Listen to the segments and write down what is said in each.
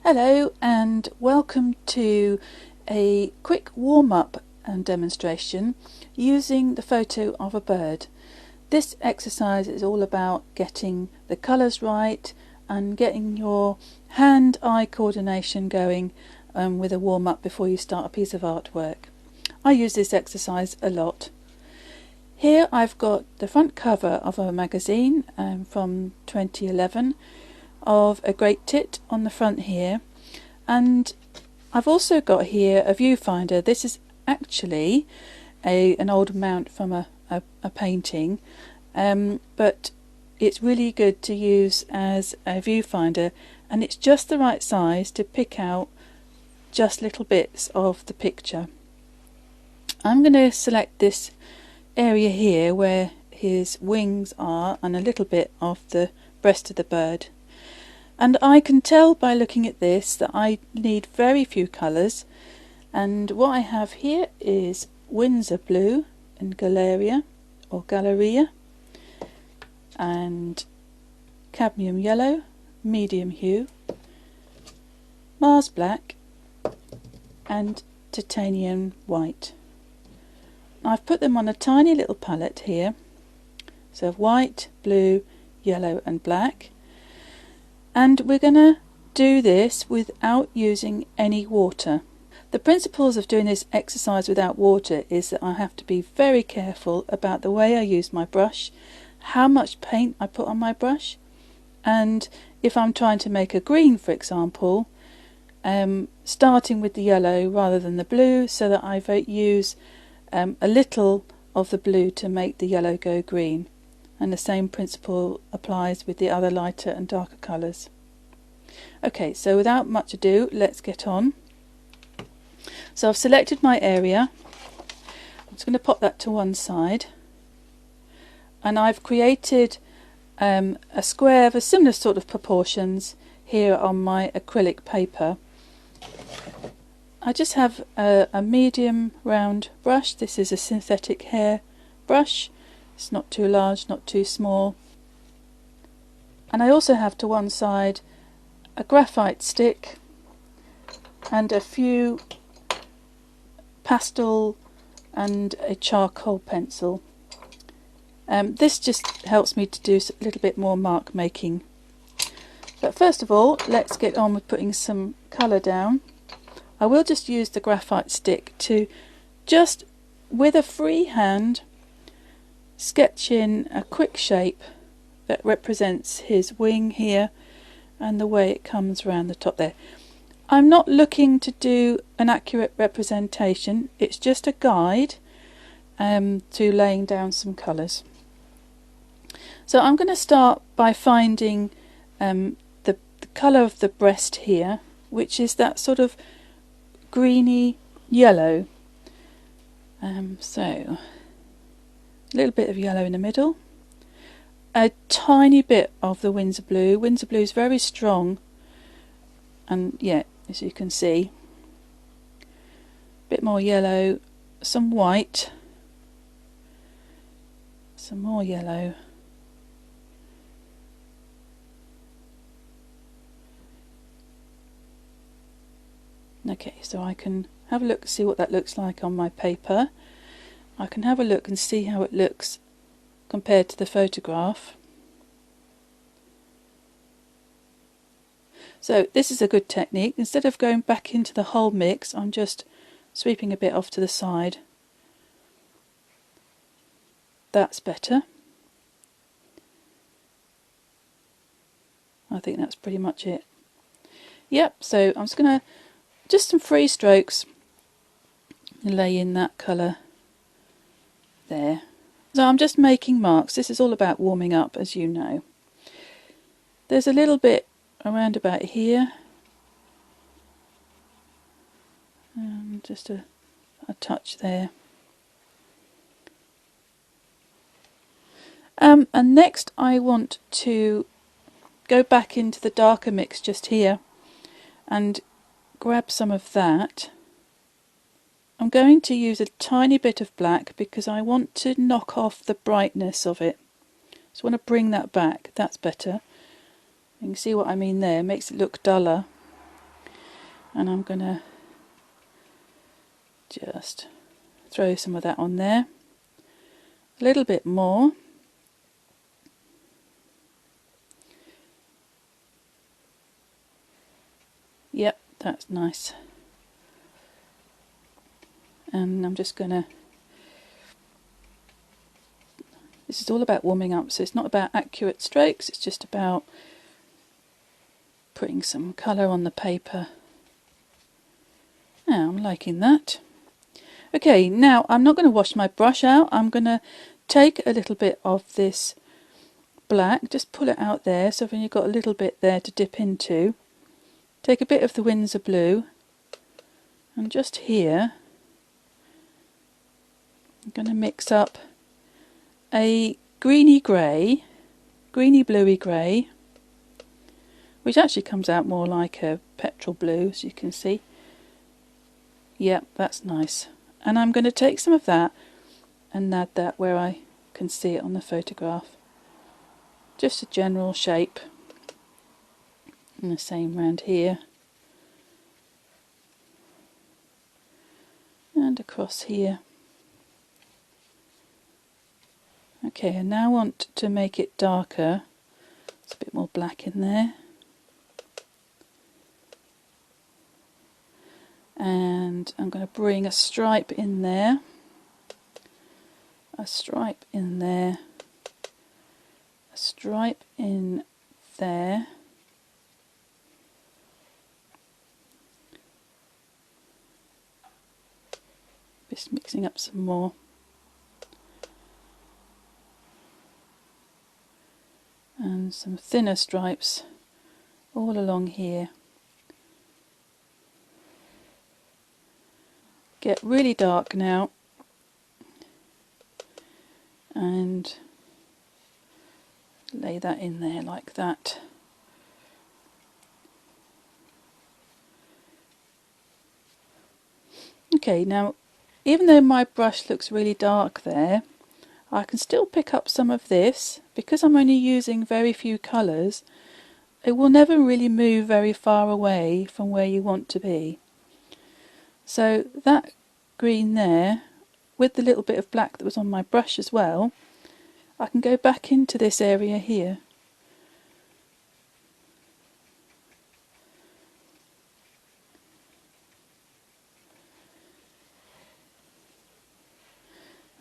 Hello and welcome to a quick warm-up and demonstration using the photo of a bird. This exercise is all about getting the colours right and getting your hand-eye coordination going with a warm-up before you start a piece of artwork. I use this exercise a lot. Here I've got the front cover of a magazine from 2011 of a great tit on the front here, and I've also got here a viewfinder. This is actually an old mount from a painting, but it's really good to use as a viewfinder, and it's just the right size to pick out just little bits of the picture. I'm going to select this area here where his wings are and a little bit of the breast of the bird, and I can tell by looking at this that I need very few colours, and what I have here is Windsor blue and Galleria and cadmium yellow, medium hue, Mars black and titanium white. I've put them on a tiny little palette here, so white, blue, yellow and black, and we're going to do this without using any water. The principles of doing this exercise without water is that I have to be very careful about the way I use my brush, how much paint I put on my brush, and if I'm trying to make a green, for example, starting with the yellow rather than the blue, so that I use a little of the blue to make the yellow go green, and the same principle applies with the other lighter and darker colours. Okay, so without much ado, let's get on. So I've selected my area. I'm just going to pop that to one side, and I've created a square of a similar sort of proportions here on my acrylic paper. I just have a medium round brush. This is a synthetic hair brush. It's not too large, not too small. And I also have to one side a graphite stick and a few pastel and a charcoal pencil. This just helps me to do a little bit more mark making. But first of all, let's get on with putting some colour down. I will just use the graphite stick to just, with a free hand, sketch in a quick shape that represents his wing here and the way it comes around the top there. I'm not looking to do an accurate representation, it's just a guide to laying down some colours. So I'm going to start by finding the colour of the breast here, which is that sort of greeny yellow. So a little bit of yellow in the middle, a tiny bit of the Windsor blue. Windsor blue is very strong, and yeah, as you can see, a bit more yellow, some white, some more yellow, okay, so I can have a look, see what that looks like on my paper. I can have a look and see how it looks compared to the photograph. So this is a good technique. Instead of going back into the whole mix, I'm just sweeping a bit off to the side. That's better. I think that's pretty much it. Yep, so I'm just going to, just some free strokes, lay in that colour there. So I'm just making marks. This is all about warming up, as you know. There's a little bit around about here, and just a touch there. And next I want to go back into the darker mix just here and grab some of that. I'm going to use a tiny bit of black because I want to knock off the brightness of it. So I want to bring that back. That's better. You can see what I mean there. It makes it look duller. and I'm going to just throw some of that on there, a little bit more. Yep, that's nice. And I'm just going to, this is all about warming up, so it's not about accurate strokes, it's just about putting some colour on the paper. Now, I'm liking that. Okay, now I'm not going to wash my brush out. I'm going to take a little bit of this black, just pull it out there, so then you've got a little bit there to dip into. Take a bit of the Windsor blue, and just here I'm going to mix up a greeny grey, greeny bluey grey, which actually comes out more like a petrol blue, as you can see. Yep, that's nice. And I'm going to take some of that and add that where I can see it on the photograph. Just a general shape. And the same round here. And across here. Okay, I now want to make it darker. There's a bit more black in there. And I'm going to bring a stripe in there, a stripe in there, a stripe in there, just mixing up some more, and some thinner stripes all along here. Get really dark now, and lay that in there like that. Okay, now even though my brush looks really dark there, I can still pick up some of this. Because I'm only using very few colours, it will never really move very far away from where you want to be. So that green there, with the little bit of black that was on my brush as well, I can go back into this area here.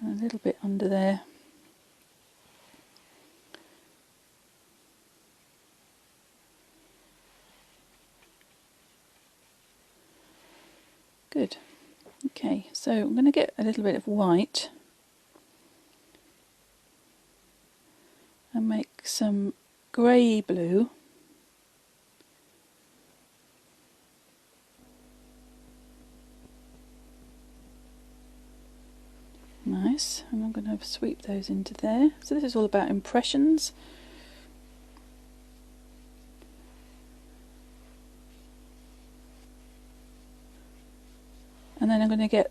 And a little bit under there. Good. Okay, so I'm going to get a little bit of white and make some grey blue. Nice, and I'm going to sweep those into there. So this is all about impressions. And then I'm going to get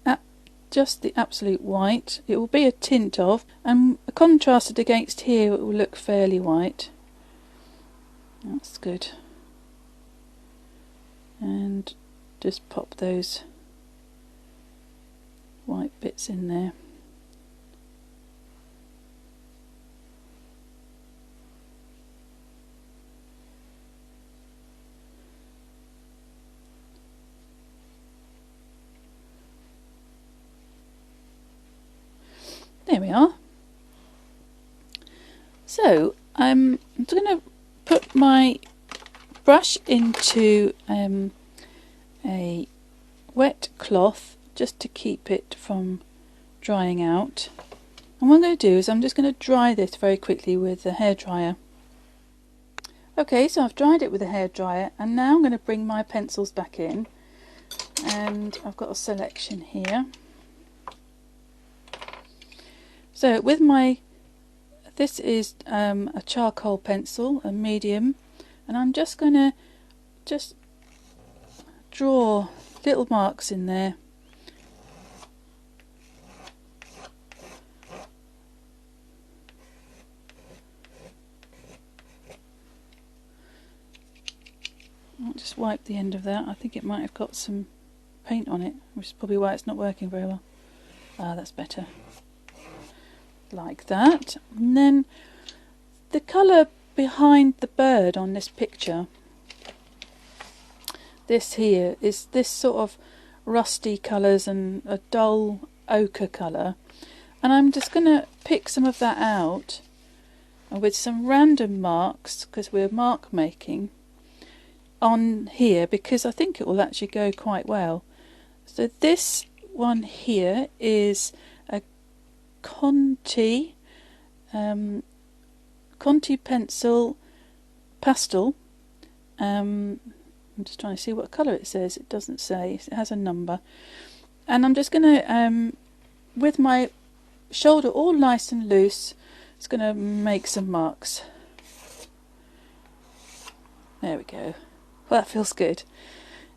just the absolute white. It will be a tint of, and contrasted against here it will look fairly white. That's good. And just pop those white bits in there. There we are. So I'm just going to put my brush into a wet cloth just to keep it from drying out. And what I'm going to do is I'm just going to dry this very quickly with a hairdryer. Okay, so I've dried it with a hairdryer, and now I'm going to bring my pencils back in, and I've got a selection here. So with my, this is a charcoal pencil, a medium, and I'm just going to draw little marks in there. I'll just wipe the end of that. I think it might have got some paint on it, which is probably why it's not working very well. Ah, that's better. Like that. And then the colour behind the bird on this picture, this here, is this sort of rusty colours and a dull ochre colour. And I'm just going to pick some of that out with some random marks, because we're mark making, on here, because I think it will actually go quite well. So this one here is a Conti pencil pastel. I'm just trying to see what colour it says. It doesn't say. It has a number. And I'm just going to, with my shoulder all nice and loose, it's going to make some marks. There we go. Well, that feels good.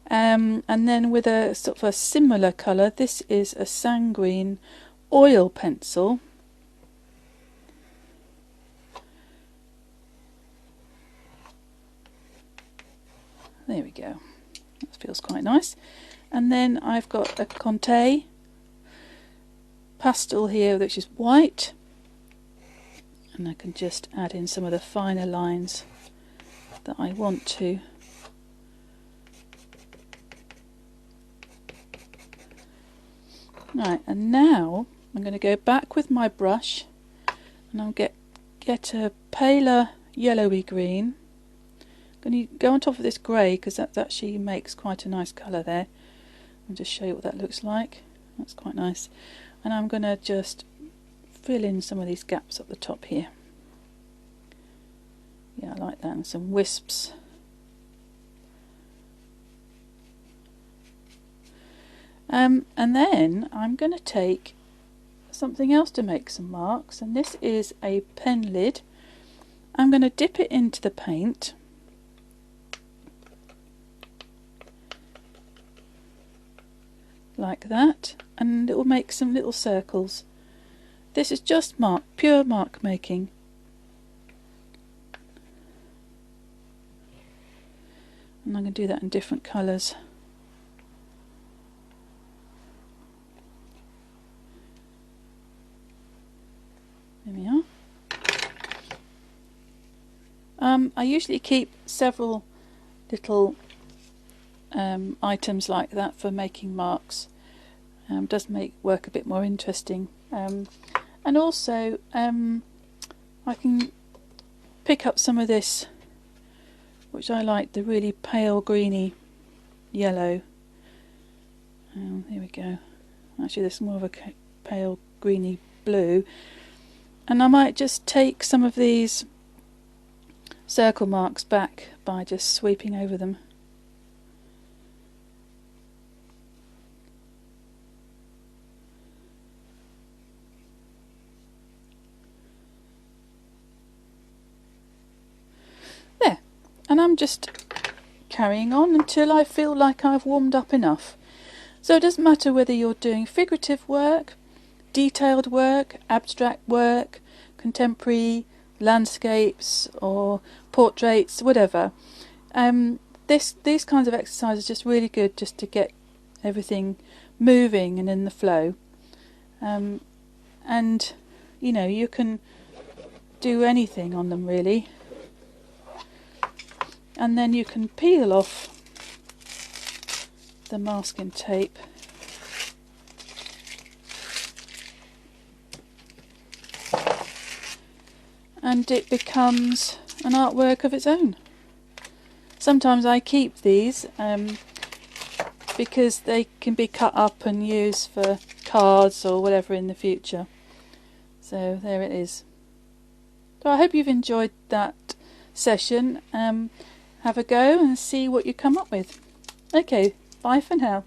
And then with a sort of a similar colour, this is a sanguine oil pencil. There we go. That feels quite nice. And then I've got a Conte pastel here, which is white. And I can just add in some of the finer lines that I want to. Right, and now I'm going to go back with my brush and I'll get a paler yellowy green. I'm going to go on top of this grey because that actually makes quite a nice colour there. I'll just show you what that looks like. That's quite nice. And I'm going to just fill in some of these gaps up the top here. Yeah, I like that, and some wisps. And then I'm going to take something else to make some marks, and this is a pen lid. I'm going to dip it into the paint. Like that, and it will make some little circles. This is just pure mark making. And I'm going to do that in different colours. There we are. I usually keep several little items like that for making marks. Does make work a bit more interesting. And also I can pick up some of this, which I like, the really pale greeny yellow. Here we go. Actually, this is more of a pale greeny blue. And I might just take some of these circle marks back by just sweeping over them. There. And I'm just carrying on until I feel like I've warmed up enough. So it doesn't matter whether you're doing figurative work, detailed work, abstract work, contemporary, landscapes or portraits, whatever. These kinds of exercises are just really good just to get everything moving and in the flow. And you know, you can do anything on them really. And then you can peel off the masking tape. And it becomes an artwork of its own. Sometimes I keep these because they can be cut up and used for cards or whatever in the future. So there it is. So I hope you've enjoyed that session. Have a go and see what you come up with. Okay, bye for now.